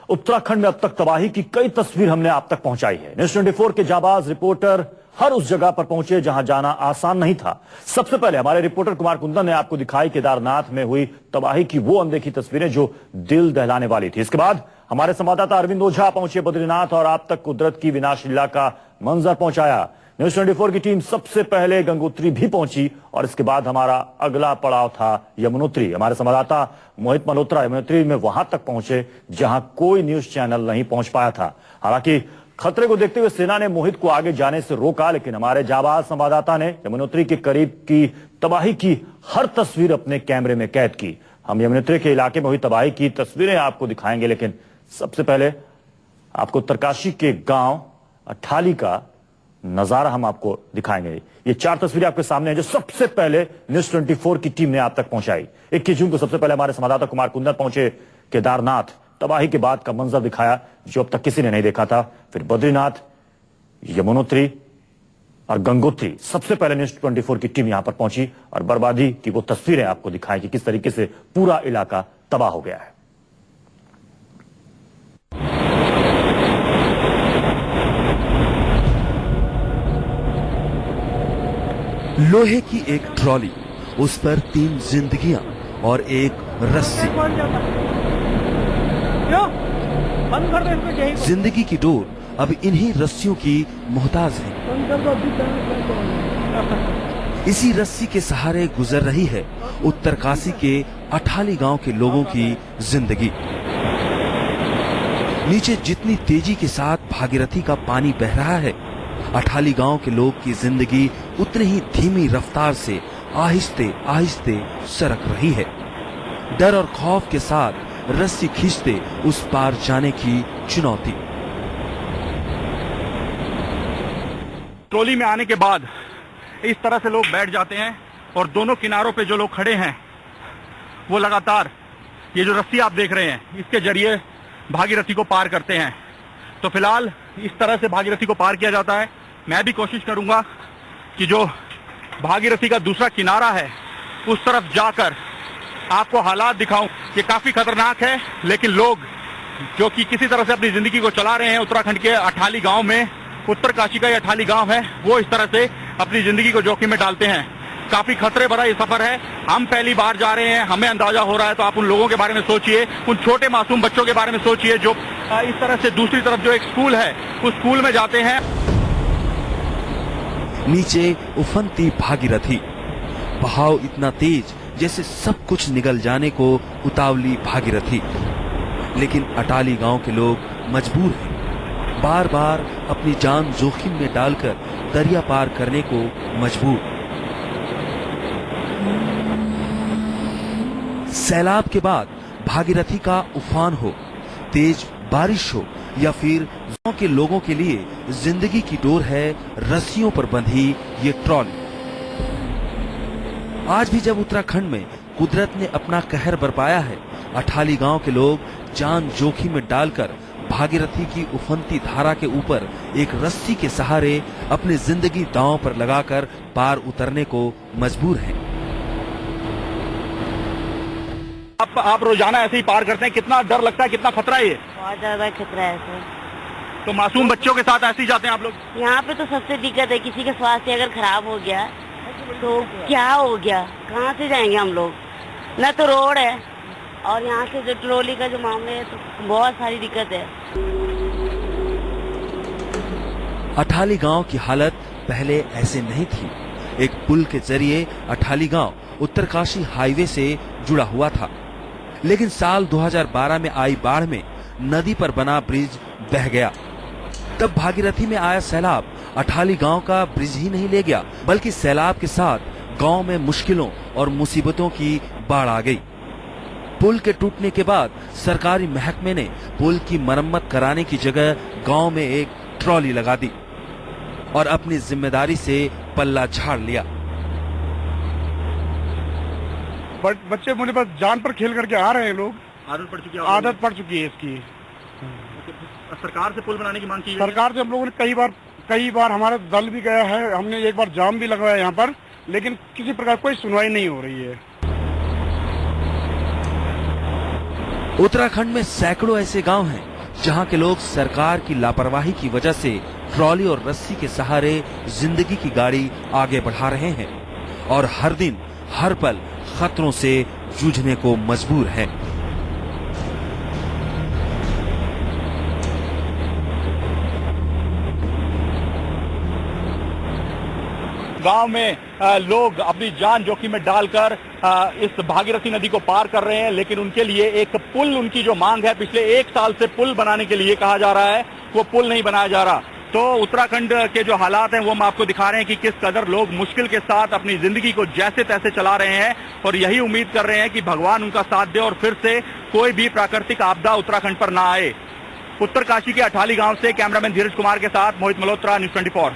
उत्तराखंड में अब तक तबाही की कई तस्वीर हमने आप तक पहुंचाई है। न्यूज़ 24 के जाबाज रिपोर्टर हर उस जगह पर पहुंचे जहां जाना आसान नहीं था। सबसे पहले हमारे रिपोर्टर कुमार कुंदन ने आपको दिखाई केदारनाथ में हुई तबाही की वो अनदेखी तस्वीरें जो दिल दहलाने वाली थी। इसके बाद हमारे संवाददाता अरविंद ओझा पहुंचे बद्रीनाथ और आप तक कुदरत की विनाश लीला का मंजर पहुंचाया। न्यूज़ 24 की टीम सबसे पहले गंगोत्री भी पहुंची और इसके बाद हमारा अगला पड़ाव था यमुनोत्री। हमारे संवाददाता मोहित मल्होत्रा यमुनोत्री में वहां तक पहुंचे जहां कोई न्यूज चैनल नहीं पहुंच पाया था। हालांकि खतरे को देखते हुए सेना ने मोहित को आगे जाने से रोका, लेकिन हमारे जाबाज संवाददाता ने यमुनोत्री के करीब की तबाही की हर तस्वीर अपने कैमरे में कैद की। हम यमुनोत्री के इलाके में हुई तबाही की तस्वीरें आपको दिखाएंगे, लेकिन सबसे पहले आपको उत्तरकाशी के गांव अठाली का नजारा हम आपको दिखाएंगे। ये 4 तस्वीरें आपके सामने हैं जो सबसे पहले न्यूज़ 24 की टीम ने आप तक पहुंचाई। 21 जून को सबसे पहले हमारे संवाददाता कुमार कुंदन पहुंचे केदारनाथ, तबाही के बाद का मंजर दिखाया जो अब तक किसी ने नहीं देखा था। फिर बद्रीनाथ, यमुनोत्री और गंगोत्री, सबसे पहले न्यूज़ 24 की टीम यहां पर पहुंची और बर्बादी की वो तस्वीरें आपको दिखाई कि किस तरीके से पूरा इलाका तबाह हो गया है। लोहे की एक ट्रॉली, उस पर 3 जिंदगियां और एक रस्सी। जिंदगी की डोर अब इन्हीं रस्सियों की मोहताज है। इसी रस्सी के सहारे गुजर रही है उत्तरकाशी के अठाली गांव के लोगों की जिंदगी। नीचे जितनी तेजी के साथ भागीरथी का पानी बह रहा है, अठाली गांव के लोग की जिंदगी उतनी ही धीमी रफ्तार से आहिस्ते आहिस्ते सरक रही है। डर और खौफ के साथ रस्सी खींचते उस पार जाने की चुनौती। ट्रॉली में आने के बाद इस तरह से लोग बैठ जाते हैं और दोनों किनारों पे जो लोग खड़े हैं वो लगातार ये जो रस्सी आप देख रहे हैं इसके जरिए भागीरथी को पार करते हैं। तो फिलहाल इस तरह से भागीरथी को पार किया जाता है। मैं भी कोशिश करूंगा कि जो भागीरथी का दूसरा किनारा है उस तरफ जाकर आपको हालात दिखाऊं। ये काफी खतरनाक है, लेकिन लोग जो कि किसी तरह से अपनी जिंदगी को चला रहे हैं उत्तराखंड के अठाली गांव में, उत्तरकाशी का ये अठाली गांव है, वो इस तरह से अपनी जिंदगी को जोखिम में डालते हैं। काफी खतरे भरा ये सफर है। हम पहली बार जा रहे हैं, हमें अंदाजा हो रहा है, तो आप उन लोगों के बारे में सोचिए, उन छोटे मासूम बच्चों के बारे में सोचिए जो इस तरह से दूसरी तरफ जो एक स्कूल है उस स्कूल में जाते हैं। नीचे उफनती भागीरथी, बहाव इतना तेज जैसे सब कुछ निगल जाने को उतावली भागीरथी। लेकिन अटाली गांव के लोग मजबूर हैं, बार बार अपनी जान जोखिम में डालकर दरिया पार करने को मजबूर। सैलाब के बाद भागीरथी का उफान हो, तेज बारिश हो या फिर गांव के लोगों के लिए जिंदगी की डोर है रस्सियों पर बंधी ये ट्रॉली। आज भी जब उत्तराखंड में कुदरत ने अपना कहर बरपाया है, अठाली गांव के लोग जान जोखिम में डालकर भागीरथी की उफनती धारा के ऊपर एक रस्सी के सहारे अपनी जिंदगी दांव पर लगाकर पार उतरने को मजबूर हैं। आप रोजाना ऐसे ही पार करते हैं, कितना डर लगता है, कितना खतरा है? ये बहुत ज्यादा खतरा है सर। तो मासूम बच्चों के साथ ऐसे ही जाते हैं आप लोग? यहाँ पे तो सबसे दिक्कत है, किसी का स्वास्थ्य अगर खराब हो गया तो क्या हो गया, कहाँ से जाएंगे हम लोग? न तो रोड है और यहाँ से जो ट्रॉली का जो मामले है तो बहुत सारी दिक्कत है। अठाली गांव की हालत पहले ऐसे नहीं थी। एक पुल के जरिए अठाली गांव उत्तरकाशी हाईवे से जुड़ा हुआ था, लेकिन साल 2012 में आई बाढ़ में नदी पर बना ब्रिज बह गया। तब भागीरथी में आया सैलाब अठाली गांव का ब्रिज ही नहीं ले गया, बल्कि सैलाब के साथ गांव में मुश्किलों और मुसीबतों की बाढ़ आ गई। पुल के टूटने के बाद सरकारी महकमे ने पुल की मरम्मत कराने की जगह गांव में एक ट्रॉली लगा दी और अपनी जिम्मेदारी से पल्ला झाड़ लिया। बच्चे मुझे बस जान पर खेल करके आ रहे हैं लोग। आदत पड़ चुकी है इसकी। सरकार से पुल बनाने की मांग की है? सरकार से हम लोगों ने कई बार हमारा दल भी गया है, हमने एक बार जाम भी लगवाया यहाँ पर, लेकिन किसी प्रकार कोई सुनवाई नहीं हो रही है। उत्तराखंड में सैकड़ों ऐसे गांव हैं जहां के लोग सरकार की लापरवाही की वजह से ट्रॉली और रस्सी के सहारे जिंदगी की गाड़ी आगे बढ़ा रहे हैं और हर दिन हर पल खतरों से जूझने को मजबूर हैं। गांव में लोग अपनी जान जोखिम में डालकर इस भागीरथी नदी को पार कर रहे हैं, लेकिन उनके लिए एक पुल, उनकी जो मांग है पिछले 1 साल से पुल बनाने के लिए कहा जा रहा है, वो पुल नहीं बनाया जा रहा। तो उत्तराखंड के जो हालात हैं वो हम आपको दिखा रहे हैं कि किस कदर लोग मुश्किल के साथ अपनी जिंदगी को जैसे तैसे चला रहे हैं और यही उम्मीद कर रहे हैं कि भगवान उनका साथ दे और फिर से कोई भी प्राकृतिक आपदा उत्तराखंड पर ना आए। उत्तरकाशी के अठाली गांव से कैमरामैन धीरज कुमार के साथ मोहित मल्होत्रा, न्यूज़ 24।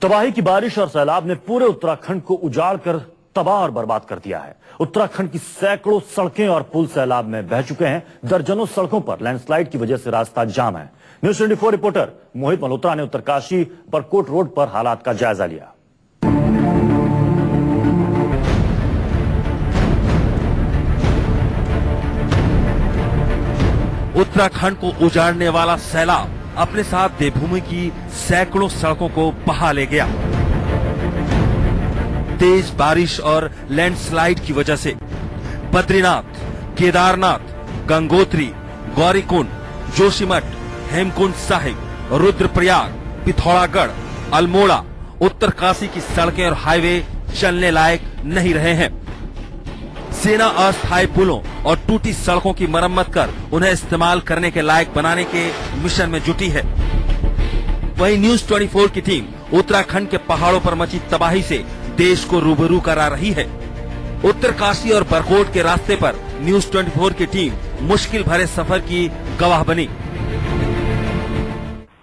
तबाही की बारिश और सैलाब ने पूरे उत्तराखंड को उजाड़ कर तबाह और बर्बाद कर दिया है। उत्तराखंड की सैकड़ों सड़कें और पुल सैलाब में बह चुके हैं। दर्जनों सड़कों पर लैंडस्लाइड की वजह से रास्ता जाम है। न्यूज़ 24 रिपोर्टर मोहित मल्होत्रा ने उत्तरकाशी बरकोट रोड पर हालात का जायजा लिया। उत्तराखंड को उजाड़ने वाला सैलाब अपने साथ देवभूमि की सैकड़ों सड़कों को बहा ले गया। तेज बारिश और लैंडस्लाइड की वजह से बद्रीनाथ, केदारनाथ, गंगोत्री, गौरीकुंड, जोशीमठ, हेमकुंड साहिब, रुद्रप्रयाग, पिथौरागढ़, अल्मोड़ा, उत्तरकाशी की सड़कें और हाईवे चलने लायक नहीं रहे हैं। सेना अस्थायी पुलों और टूटी सड़कों की मरम्मत कर उन्हें इस्तेमाल करने के लायक बनाने के मिशन में जुटी है। वहीं न्यूज़ 24 की टीम उत्तराखंड के पहाड़ों पर मची तबाही से देश को रूबरू करा रही है। उत्तरकाशी और बरकोट के रास्ते पर न्यूज़ 24 की टीम मुश्किल भरे सफर की गवाह बनी।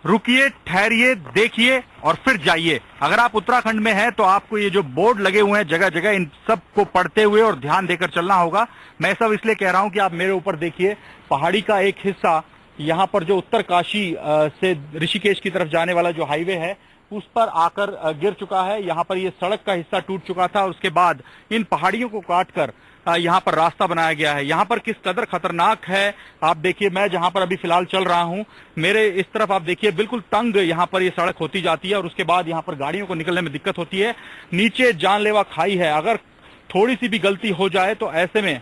रुकिए, ठहरिए, देखिए और फिर जाइए। अगर आप उत्तराखंड में हैं तो आपको ये जो बोर्ड लगे हुए हैं जगह जगह, इन सब को पढ़ते हुए और ध्यान देकर चलना होगा। मैं सब इसलिए कह रहा हूं कि आप मेरे ऊपर देखिए, पहाड़ी का एक हिस्सा यहाँ पर जो उत्तरकाशी से ऋषिकेश की तरफ जाने वाला जो हाईवे है उस पर आकर गिर चुका है। यहाँ पर ये सड़क का हिस्सा टूट चुका था। उसके बाद इन पहाड़ियों को काटकर यहाँ पर रास्ता बनाया गया है। यहाँ पर किस कदर खतरनाक है आप देखिए। मैं जहाँ पर अभी फिलहाल चल रहा हूँ, मेरे इस तरफ आप देखिए बिल्कुल तंग यहाँ पर ये सड़क होती जाती है और उसके बाद यहाँ पर गाड़ियों को निकलने में दिक्कत होती है। नीचे जानलेवा खाई है, अगर थोड़ी सी भी गलती हो जाए तो ऐसे में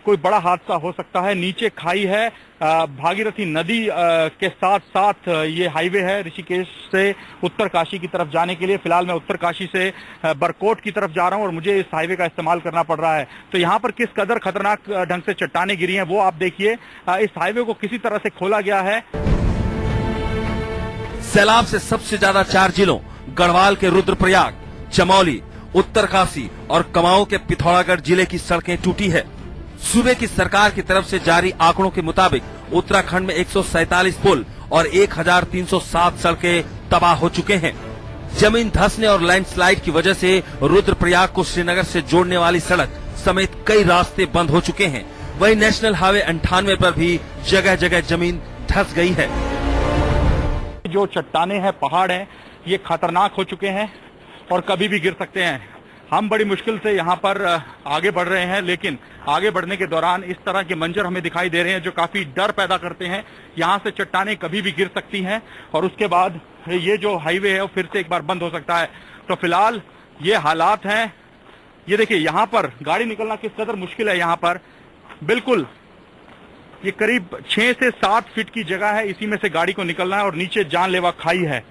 कोई बड़ा हादसा हो सकता है। नीचे खाई है, भागीरथी नदी के साथ साथ ये हाईवे है ऋषिकेश से उत्तरकाशी की तरफ जाने के लिए। फिलहाल मैं उत्तरकाशी से बरकोट की तरफ जा रहा हूं और मुझे इस हाईवे का इस्तेमाल करना पड़ रहा है। तो यहाँ पर किस कदर खतरनाक ढंग से चट्टानें गिरी हैं वो आप देखिए। इस हाईवे को किसी तरह से खोला गया है। सैलाब से सबसे ज्यादा 4 जिलों गढ़वाल के रुद्रप्रयाग, चमौली, उत्तरकाशी और कुमाऊं के पिथौरागढ़ जिले की सड़कें टूटी है। सूबे की सरकार की तरफ से जारी आंकड़ों के मुताबिक उत्तराखंड में 147 पुल और 1307 सड़कें तबाह हो चुके हैं। जमीन धंसने और लैंडस्लाइड की वजह से रुद्रप्रयाग को श्रीनगर से जोड़ने वाली सड़क समेत कई रास्ते बंद हो चुके हैं। वहीं नेशनल हाईवे 98 पर भी जगह जगह जमीन धंस गई है। जो चट्टाने हैं, पहाड़ हैं, ये खतरनाक हो चुके हैं और कभी भी गिर सकते हैं। हम बड़ी मुश्किल से यहाँ पर आगे बढ़ रहे हैं, लेकिन आगे बढ़ने के दौरान इस तरह के मंजर हमें दिखाई दे रहे हैं जो काफी डर पैदा करते हैं। यहाँ से चट्टानें कभी भी गिर सकती हैं और उसके बाद ये जो हाईवे है वो फिर से एक बार बंद हो सकता है। तो फिलहाल ये हालात हैं। ये देखिए यहाँ पर गाड़ी निकलना किस कदर मुश्किल है। यहाँ पर बिल्कुल ये करीब 6 से 7 फीट की जगह है, इसी में से गाड़ी को निकलना है और नीचे जानलेवा खाई है।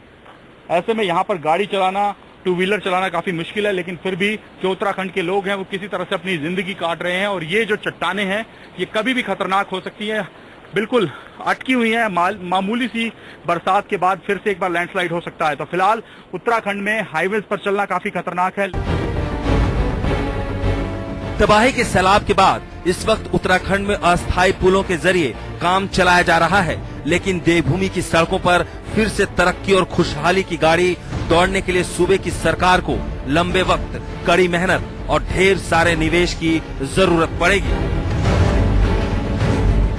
ऐसे में यहाँ पर गाड़ी चलाना, टू व्हीलर चलाना काफी मुश्किल है, लेकिन फिर भी जो उत्तराखंड के लोग हैं वो किसी तरह से अपनी जिंदगी काट रहे हैं और ये जो चट्टानें हैं ये कभी भी खतरनाक हो सकती हैं। बिल्कुल अटकी हुई हैं। मामूली सी बरसात के बाद फिर से एक बार लैंडस्लाइड हो सकता है। तो फिलहाल उत्तराखंड में हाईवेज पर चलना काफी खतरनाक है। तबाही के सैलाब के बाद इस वक्त उत्तराखंड में अस्थायी पुलों के जरिए काम चलाया जा रहा है, लेकिन देवभूमि की सड़कों पर फिर से तरक्की और खुशहाली की गाड़ी दौड़ने के लिए सूबे की सरकार को लंबे वक्त, कड़ी मेहनत और ढेर सारे निवेश की जरूरत पड़ेगी।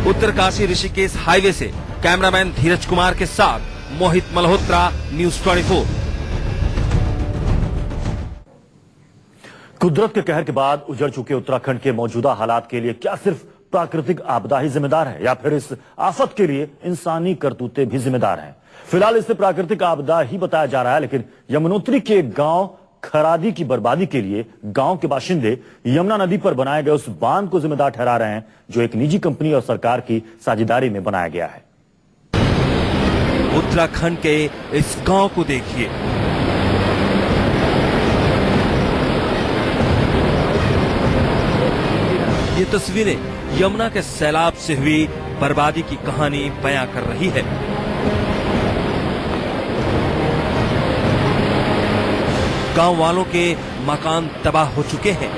उत्तरकाशी ऋषिकेश हाईवे से कैमरामैन धीरज कुमार के साथ मोहित मल्होत्रा, न्यूज़ 24। कुदरत के कहर के बाद उजड़ चुके उत्तराखंड के मौजूदा हालात के लिए क्या सिर्फ प्राकृतिक आपदा ही जिम्मेदार है या फिर इस आफत के लिए इंसानी करतूतें भी जिम्मेदार हैं? फिलहाल इसे प्राकृतिक आपदा ही बताया जा रहा है, लेकिन यमुनोत्री के गांव खरादी की बर्बादी के लिए गांव के बाशिंदे यमुना नदी पर बनाए गए उस बांध को जिम्मेदार ठहरा रहे हैं, जो एक निजी कंपनी और सरकार की साझेदारी में बनाया गया है। उत्तराखंड के इस गांव को देखिए। ये तस्वीरें यमुना के सैलाब से हुई बर्बादी की कहानी बयां कर रही है। गांव वालों के मकान तबाह हो चुके हैं,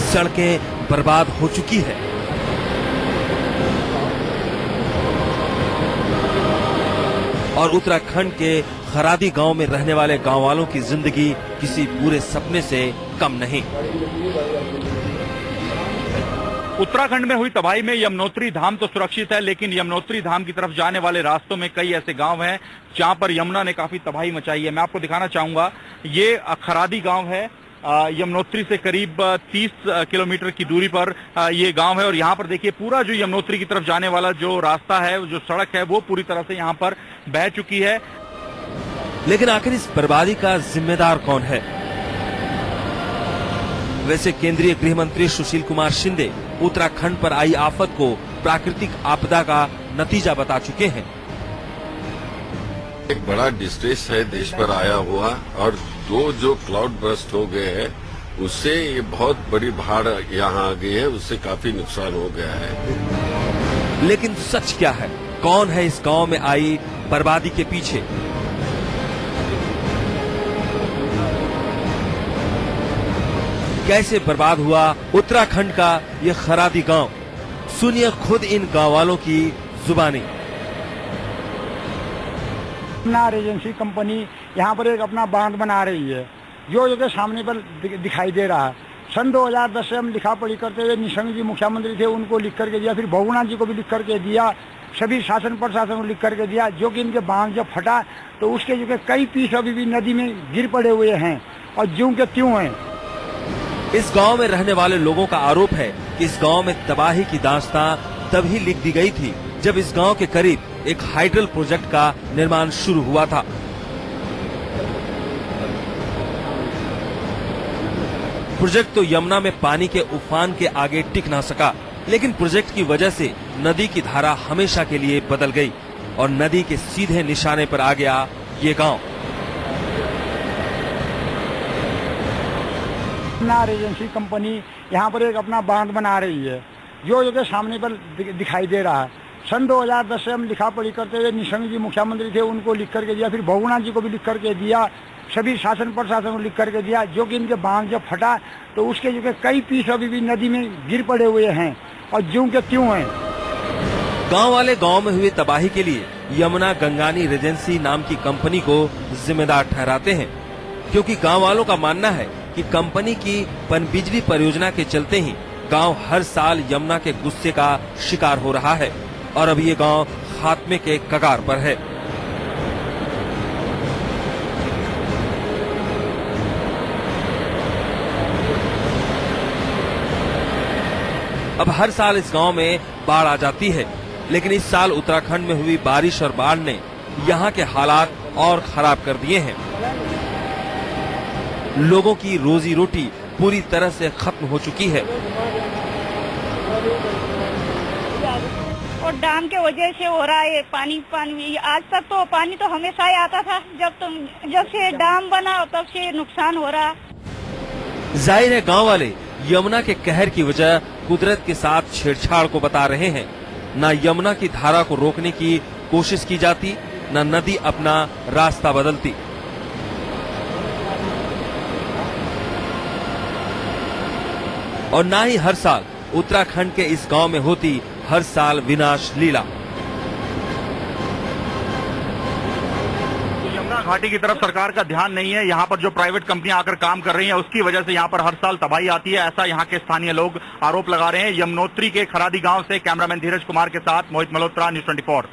सड़कें बर्बाद हो चुकी है, और उत्तराखंड के खरादी गांव में रहने वाले गांव वालों की जिंदगी किसी पूरे सपने से कम नहीं। उत्तराखंड में हुई तबाही में यमुनोत्री धाम तो सुरक्षित है, लेकिन यमुनोत्री धाम की तरफ जाने वाले रास्तों में कई ऐसे गांव हैं जहां पर यमुना ने काफी तबाही मचाई है। मैं आपको दिखाना चाहूंगा, ये खरादी गांव है, यमुनोत्री से करीब 30 किलोमीटर की दूरी पर ये गांव है। और यहाँ पर देखिए, पूरा जो यमुनोत्री की तरफ जाने वाला जो रास्ता है, जो सड़क है, वो पूरी तरह से यहाँ पर बह चुकी है। लेकिन आखिर इस बर्बादी का जिम्मेदार कौन है? वैसे केंद्रीय गृह मंत्री सुशील कुमार शिंदे उत्तराखंड पर आई आफत को प्राकृतिक आपदा का नतीजा बता चुके हैं। एक बड़ा डिस्ट्रेस है देश पर आया हुआ, और जो क्लाउड बर्स्ट हो गए हैं उससे ये बहुत बड़ी बाढ़ यहाँ आ गई है, उससे काफी नुकसान हो गया है। लेकिन सच क्या है? कौन है इस गांव में आई बर्बादी के पीछे? कैसे बर्बाद हुआ उत्तराखंड का ये खरादी गांव? सुनिए खुद इन गांव वालों की जुबानी। एजेंसी कंपनी यहाँ पर एक अपना बांध बना रही है, जो के सामने पर दिखाई दे रहा है। सन 2010 से हम लिखा पढ़ी करते हुए निशंक जी मुख्यमंत्री थे, उनको लिख करके दिया, फिर बहुगुणा जी को भी लिख करके दिया, सभी शासन प्रशासन को लिख करके दिया, जो कि इनके बांध जब फटा तो उसके जो कई पीस अभी भी नदी में गिर पड़े हुए हैं और ज्यों के त्यों हैं। इस गांव में रहने वाले लोगों का आरोप है कि इस गांव में तबाही की दास्तां तभी लिख दी गई थी जब इस गांव के करीब एक हाइड्रल प्रोजेक्ट का निर्माण शुरू हुआ था। प्रोजेक्ट तो यमुना में पानी के उफान के आगे टिक ना सका, लेकिन प्रोजेक्ट की वजह से नदी की धारा हमेशा के लिए बदल गई और नदी के सीधे निशाने पर आ गया ये गांव। एजेंसी कंपनी यहाँ पर एक अपना बांध बना रही है, जो के सामने पर दिखाई दे रहा है। सन 2010 से हम लिखा पढ़ी करते हुए निशंक जी मुख्यमंत्री थे, उनको लिख करके दिया, फिर बहुगुणा जी को भी लिख करके दिया, सभी शासन प्रशासन को लिख करके दिया, जो कि इनके बांध जब फटा तो उसके जो कई पीस अभी भी नदी में गिर पड़े हुए हैं और ज्यों के त्यों हैं। गांव वाले गांव में हुई तबाही के लिए यमुना गंगानी रेजेंसी नाम की कंपनी को जिम्मेदार ठहराते हैं, क्योंकि गांव वालों का मानना है कि कंपनी की पनबिजली परियोजना के चलते ही गांव हर साल यमुना के गुस्से का शिकार हो रहा है और अब ये गांव खात्मे के कगार पर है। अब हर साल इस गांव में बाढ़ आ जाती है, लेकिन इस साल उत्तराखंड में हुई बारिश और बाढ़ ने यहाँ के हालात और खराब कर दिए हैं। लोगों की रोजी रोटी पूरी तरह से खत्म हो चुकी है और डैम के वजह से हो रहा है पानी। आज तक तो पानी तो हमेशा ही आता था, जब से डैम बना तब से नुकसान हो रहा। जाहिर है गांव वाले यमुना के कहर की वजह कुदरत के साथ छेड़छाड़ को बता रहे हैं। न यमुना की धारा को रोकने की कोशिश की जाती, न नदी अपना रास्ता बदलती। और ना ही हर साल उत्तराखंड के इस गांव में होती हर साल विनाश लीला। यमुना घाटी की तरफ सरकार का ध्यान नहीं है। यहाँ पर जो प्राइवेट कंपनियां आकर काम कर रही हैं उसकी वजह से यहाँ पर हर साल तबाही आती है, ऐसा यहाँ के स्थानीय लोग आरोप लगा रहे हैं। यमुनोत्री के खरादी गांव से कैमरामैन धीरज कुमार के साथ मोहित मल्होत्रा, न्यूज़ 24।